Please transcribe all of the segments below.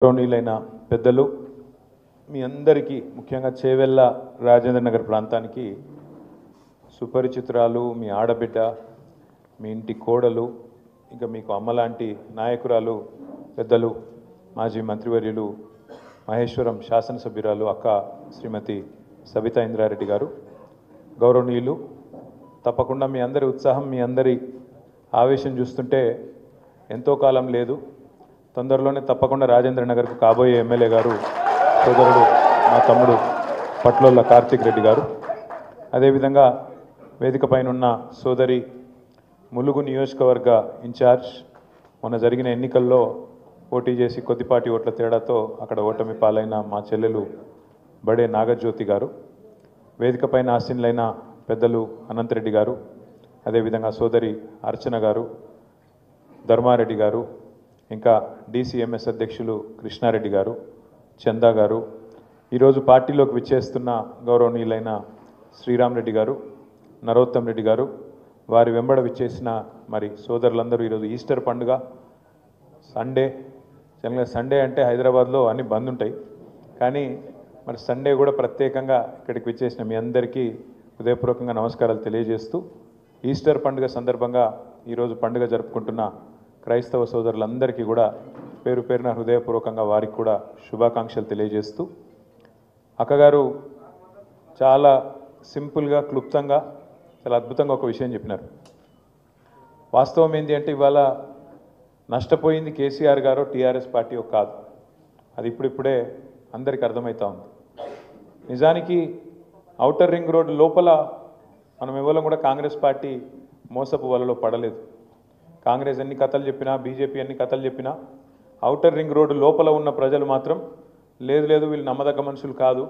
గౌరవనీయులైన పెద్దలు మీ అందరికీ ముఖ్యంగా చేవెళ్ళ రాజేంద్ర నగర్ ప్రాంతానికి సుపరిచితురాలు మీ ఆడబిడ్డ మీ ఇంటి కోడలు ఇంకా మీకు అమ్మలాంటి నాయకురాలు పెద్దలు మాజీ మంత్రివర్యులు మహేశ్వరం శాసనసభ్యురాలు అక్క శ్రీమతి సబితా ఇంద్రారెడ్డి గారు గౌరవనీయులు తప్పకుండా మీ అందరి ఉత్సాహం మీ అందరి ఆవేశం చూస్తుంటే ఎంతో కాలం లేదు తొందరలోనే తప్పకుండా రాజేంద్ర నగర్కు కాబోయే ఎమ్మెల్యే గారు సోదరుడు మా తమ్ముడు పట్లోళ్ళ కార్తిక్ రెడ్డి గారు అదేవిధంగా వేదిక పైన ఉన్న సోదరి ములుగు నియోజకవర్గ ఇన్ఛార్జ్ మొన్న జరిగిన ఎన్నికల్లో పోటీ చేసి కొద్దిపాటి ఓట్ల తేడాతో అక్కడ ఓటమి పాలైన మా చెల్లెలు బడే నాగజ్యోతి గారు వేదిక పైన ఆసీనులైన పెద్దలు అనంతరెడ్డి గారు అదేవిధంగా సోదరి అర్చన గారు ధర్మారెడ్డి గారు ఇంకా డీసీఎంఎస్ అధ్యక్షులు కృష్ణారెడ్డి గారు చందా గారు ఈరోజు పార్టీలోకి విచ్చేస్తున్న గౌరవనీయులైన శ్రీరామ్ రెడ్డి గారు నరోత్తం రెడ్డి గారు వారి వెంబడ విచ్చేసిన మరి సోదరులందరూ ఈరోజు ఈస్టర్ పండుగ సండే జనరల్గా సండే అంటే హైదరాబాద్లో అన్ని బంద్ ఉంటాయి కానీ మరి సండే కూడా ప్రత్యేకంగా ఇక్కడికి విచ్చేసిన మీ అందరికీ హృదయపూర్వకంగా నమస్కారాలు తెలియజేస్తూ ఈస్టర్ పండుగ సందర్భంగా ఈరోజు పండుగ జరుపుకుంటున్న క్రైస్తవ సోదరులందరికీ కూడా పేరు పేరున హృదయపూర్వకంగా వారికి కూడా శుభాకాంక్షలు తెలియజేస్తూ అక్కగారు చాలా సింపుల్గా క్లుప్తంగా చాలా అద్భుతంగా ఒక విషయం చెప్పినారు. వాస్తవం ఏంటి అంటే ఇవాళ నష్టపోయింది కేసీఆర్ గారు టీఆర్ఎస్ పార్టీ కాదు, అది ఇప్పుడిప్పుడే అందరికీ అర్థమవుతా ఉంది. నిజానికి ఔటర్ రింగ్ రోడ్ లోపల మనం ఎవరం కూడా కాంగ్రెస్ పార్టీ మోసపు వలలో పడలేదు. కాంగ్రెస్ ఎన్ని కథలు చెప్పినా బీజేపీ ఎన్ని కథలు చెప్పినా ఔటర్ రింగ్ రోడ్డు లోపల ఉన్న ప్రజలు మాత్రం లేదు లేదు వీళ్ళు నమ్మదగ్గ మనుషులు కాదు,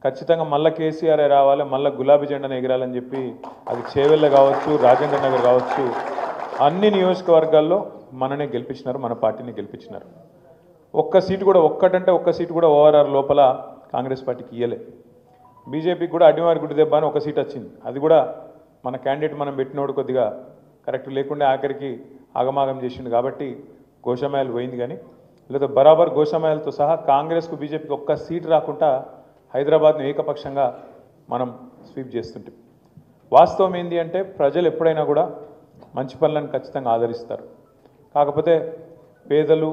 ఖచ్చితంగా మళ్ళీ కేసీఆర్ రావాలి, మళ్ళీ గులాబీ జెండాను ఎగిరాలని చెప్పి అది చేవెళ్ళ కావచ్చు రాజేంద్ర నగర్ కావచ్చు అన్ని నియోజకవర్గాల్లో మననే గెలిపించినారు, మన పార్టీని గెలిపించినారు. ఒక్క సీటు కూడా ఒక్క సీటు కూడా ఓఆర్ఆర్ లోపల కాంగ్రెస్ పార్టీకి ఇయ్యలే. బీజేపీకి కూడా అడ్డివారి గుడి దెబ్బ అని ఒక సీట్ వచ్చింది, అది కూడా మన క్యాండిడేట్ మనం పెట్టినోడు కొద్దిగా కరెక్ట్ లేకుండా ఆఖరికి ఆగమాగం చేసిండు కాబట్టి గోషామాయలు పోయింది. కానీ లేదా బరాబర్ గోషామాయలతో సహా కాంగ్రెస్కు బీజేపీకి ఒక్క సీటు రాకుండా హైదరాబాద్ను ఏకపక్షంగా మనం స్వీప్ చేస్తుంటాం. వాస్తవం ఏంటి అంటే ప్రజలు ఎప్పుడైనా కూడా మంచి పనులను ఖచ్చితంగా ఆదరిస్తారు. కాకపోతే పేదలు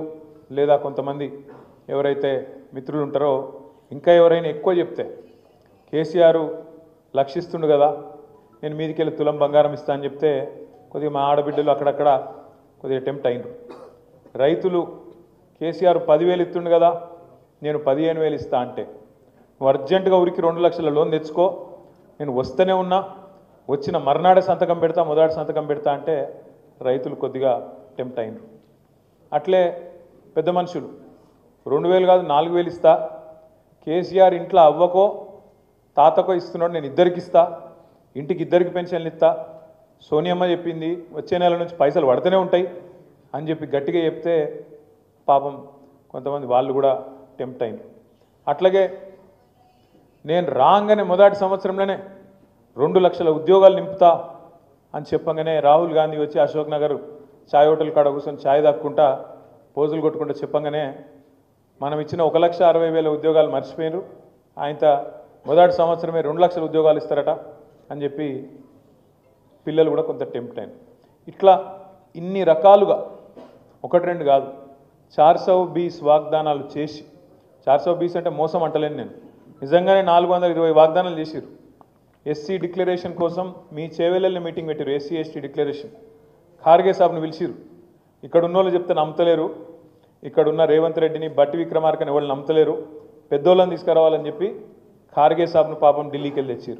లేదా కొంతమంది ఎవరైతే మిత్రులు ఉంటారో ఇంకా ఎవరైనా ఎక్కువ చెప్తే కేసీఆర్ లక్షిస్తుండు కదా నేను మీదికి వెళ్ళి తులం బంగారం ఇస్తా అని చెప్తే కొద్దిగా మా ఆడబిడ్డలు అక్కడక్కడ కొద్దిగా టెంప్ట్ అయినరు. రైతులు కేసీఆర్ 10,000 ఇస్తుండు కదా నేను 15,000 ఇస్తా అంటే నువ్వు అర్జెంటుగా ఊరికి 2 లక్షల లోన్ తెచ్చుకో, నేను వస్తూనే ఉన్నా, వచ్చిన మర్నాడే సంతకం పెడతా మొదటి సంతకం పెడతా అంటే రైతులు కొద్దిగా టెంప్ట్ అయినరు. అట్లే పెద్ద మనుషులు 2,000 కాదు 4,000 ఇస్తా, కేసీఆర్ ఇంట్లో అవ్వకో తాతకో ఇస్తున్నాడు నేను ఇద్దరికి ఇస్తా, ఇంటికి ఇద్దరికి పెన్షన్లు ఇస్తా, సోనియమ్మ చెప్పింది వచ్చే నెల నుంచి పైసలు పడుతూనే ఉంటాయి అని చెప్పి గట్టిగా చెప్తే పాపం కొంతమంది వాళ్ళు కూడా టెంప్ట్ అయింది. అట్లాగే నేను రాగానే మొదటి సంవత్సరంలోనే 2 లక్షల ఉద్యోగాలు నింపుతా అని చెప్పగానే రాహుల్ గాంధీ వచ్చి అశోక్ నగర్ ఛాయ్ హోటల్ కాడ కూర్చొని ఛాయ్ దాక్కుంటా పోజులు కొట్టుకుంటా చెప్పగానే మనం ఇచ్చిన 1,60,000 ఉద్యోగాలు మర్చిపోయారు, ఆయన మొదటి సంవత్సరమే 2 లక్షల ఉద్యోగాలు ఇస్తారట అని చెప్పి పిల్లలు కూడా కొంత టెంప్ట్ అయిన. ఇట్లా ఇన్ని రకాలుగా 1-2 కాదు 420 వాగ్దానాలు చేసి 420 అంటే మోసం అంటలేను నేను, నిజంగానే 420 వాగ్దానాలు చేసిరు. ఎస్సీ డిక్లరేషన్ కోసం మీ చేవెళ్ళని మీటింగ్ పెట్టారు, ఎస్సీ ఎస్టీ డిక్లరేషన్ ఖార్గే సాబ్ను పిలిచిరు. ఇక్కడ ఉన్న వాళ్ళు చెప్తే నమ్మతలేరు, ఇక్కడున్న రేవంత్ రెడ్డిని బట్టి విక్రమార్కని ఎవరు నమ్మతలేరు, పెద్దోళ్ళని తీసుకురావాలని చెప్పి ఖార్గే సాబ్ను పాపం ఢిల్లీకి వెళ్ళి తెచ్చిరు.